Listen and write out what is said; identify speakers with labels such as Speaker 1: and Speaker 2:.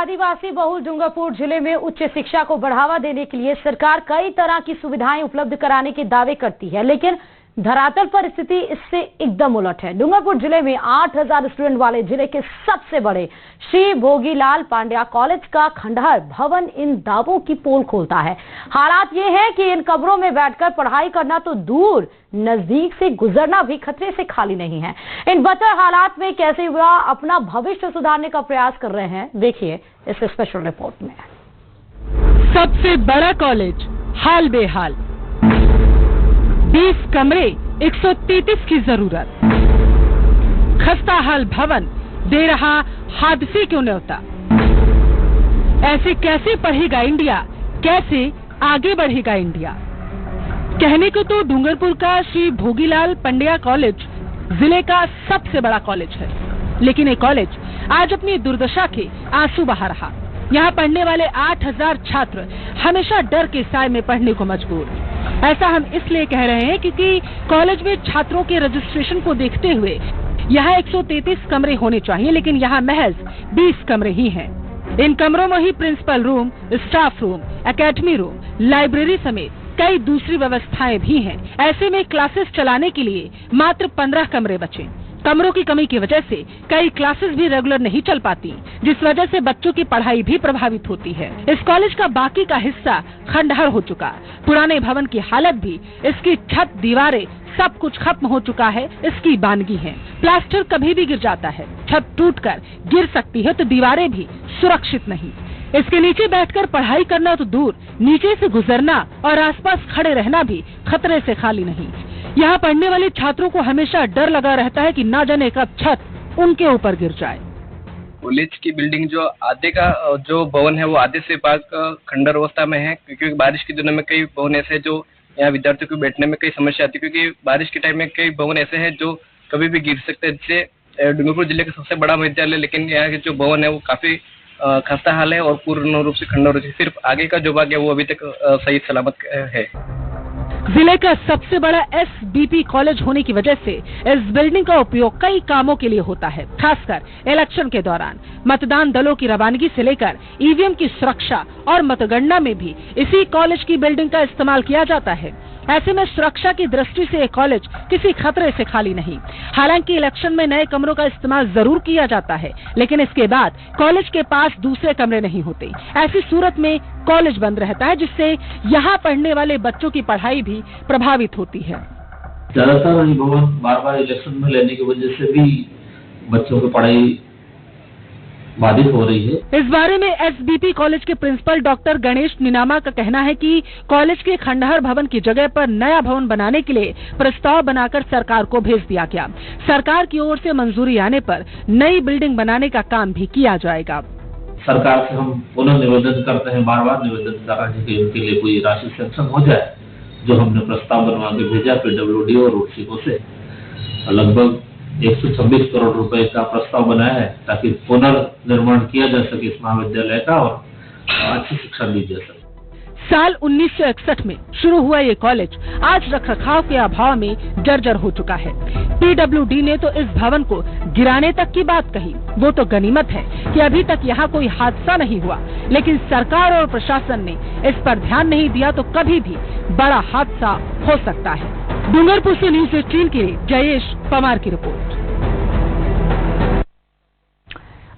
Speaker 1: आदिवासी बहुल डूंगरपुर जिले में उच्च शिक्षा को बढ़ावा देने के लिए सरकार कई तरह की सुविधाएं उपलब्ध कराने के दावे करती है, लेकिन धरातल पर स्थिति इससे एकदम उलट है। डूंगरपुर जिले में 8000 स्टूडेंट वाले जिले के सबसे बड़े श्री भोगीलाल पांड्या कॉलेज का खंडहर भवन इन दावों की पोल खोलता है। हालात ये है कि इन कमरों में बैठकर पढ़ाई करना तो दूर, नजदीक से गुजरना भी खतरे से खाली नहीं है। इन बदतर हालात में कैसे युवा अपना भविष्य सुधारने का प्रयास कर रहे हैं, देखिए इस स्पेशल रिपोर्ट में।
Speaker 2: सबसे बड़ा कॉलेज हाल बेहाल, 20 कमरे 133 की जरूरत, खस्ता हाल भवन दे रहा हादसे क्यों न्योता। ऐसे कैसे पढ़ेगा इंडिया, कैसे आगे बढ़ेगा इंडिया। कहने को तो डूंगरपुर का श्री भोगीलाल पांड्या कॉलेज जिले का सबसे बड़ा कॉलेज है, लेकिन ये कॉलेज आज अपनी दुर्दशा के आंसू बहा रहा। यहाँ पढ़ने वाले 8000 छात्र हमेशा डर के साए में पढ़ने को मजबूर। ऐसा हम इसलिए कह रहे हैं क्योंकि कॉलेज में छात्रों के रजिस्ट्रेशन को देखते हुए यहाँ 133 कमरे होने चाहिए, लेकिन यहाँ महज 20 कमरे ही हैं। इन कमरों में ही principal room, staff room, academy room, library समेत कई दूसरी व्यवस्थाएं भी हैं। ऐसे में क्लासेस चलाने के लिए मात्र 15 कमरे बचे। कमरों की कमी की वजह से कई क्लासेस भी रेगुलर नहीं चल पाती, जिस वजह से बच्चों की पढ़ाई भी प्रभावित होती है। इस कॉलेज का बाकी का हिस्सा खंडहर हो चुका। पुराने भवन की हालत भी, इसकी छत, दीवारें, सब कुछ खत्म हो चुका है। इसकी बानगी है, प्लास्टर कभी भी गिर जाता है, छत टूटकर गिर सकती है तो दीवारें भी सुरक्षित नहीं। इसके नीचे बैठकर पढ़ाई करना तो दूर, नीचे से गुजरना और आसपास खड़े रहना भी खतरे से खाली नहीं। यहाँ पढ़ने वाले छात्रों को हमेशा डर लगा रहता है कि ना जाने कब छत उनके ऊपर गिर जाए।
Speaker 3: कॉलेज की बिल्डिंग जो आधे का जो भवन है वो आधे से भाग खंडर अवस्था में है, क्योंकि बारिश के दिनों में कई भवन ऐसे जो यहाँ विद्यार्थियों को बैठने में कई समस्या आती है, क्योंकि बारिश के टाइम में कई भवन ऐसे हैं जो कभी भी गिर सकते हैं। जिससे डूंगरपुर जिले का सबसे बड़ा विद्यालय, लेकिन यहाँ के जो भवन है वो काफी खस्ता हाल है और पूर्ण रूप से खंडर। सिर्फ आगे का जो भाग है वो अभी तक सही सलामत है।
Speaker 2: जिले का सबसे बड़ा SBP कॉलेज होने की वजह से इस बिल्डिंग का उपयोग कई कामों के लिए होता है, खासकर इलेक्शन के दौरान। मतदान दलों की रवानगी से लेकर EVM की सुरक्षा और मतगणना में भी इसी कॉलेज की बिल्डिंग का इस्तेमाल किया जाता है। ऐसे में सुरक्षा की दृष्टि से ये कॉलेज किसी खतरे से खाली नहीं। हालांकि इलेक्शन में नए कमरों का इस्तेमाल जरूर किया जाता है, लेकिन इसके बाद कॉलेज के पास दूसरे कमरे नहीं होते। ऐसी सूरत में कॉलेज बंद रहता है, जिससे यहाँ पढ़ने वाले बच्चों की पढ़ाई भी प्रभावित होती है।
Speaker 4: ज्यादातर भवन बार बार इलेक्शन में लेने की वजह से भी बच्चों की पढ़ाई बाधित हो रही है।
Speaker 2: इस बारे में SBP कॉलेज के प्रिंसिपल डॉक्टर गणेश निनामा का कहना है कि कॉलेज के खंडहर भवन की जगह पर नया भवन बनाने के लिए प्रस्ताव बनाकर सरकार को भेज दिया गया। सरकार की ओर से मंजूरी आने पर नई बिल्डिंग बनाने का काम भी किया जाएगा।
Speaker 4: सरकार से हम पुनः निवेदन करते हैं, बार बार निवेदन कर रहे हैं कि उनके लिए कोई राशि सैंक्शन हो जाए, जो हमने प्रस्ताव बनवा के भेजा PWD और रोडसीको से। लगभग 126 करोड़ रुपए का प्रस्ताव बनाया है, ताकि पुनर्निर्माण किया जा सके इस महाविद्यालय का और अच्छी शिक्षा दी जा सके।
Speaker 2: साल 1961 में शुरू हुआ ये कॉलेज आज रखरखाव के अभाव में जर्जर हो चुका है। PWD ने तो इस भवन को गिराने तक की बात कही। वो तो गनीमत है कि अभी तक यहाँ कोई हादसा नहीं हुआ, लेकिन सरकार और प्रशासन ने इस पर ध्यान नहीं दिया तो कभी भी बड़ा हादसा हो सकता है। डूंगरपुर से न्यूज़ 18 के लिए जयेश पवार की रिपोर्ट।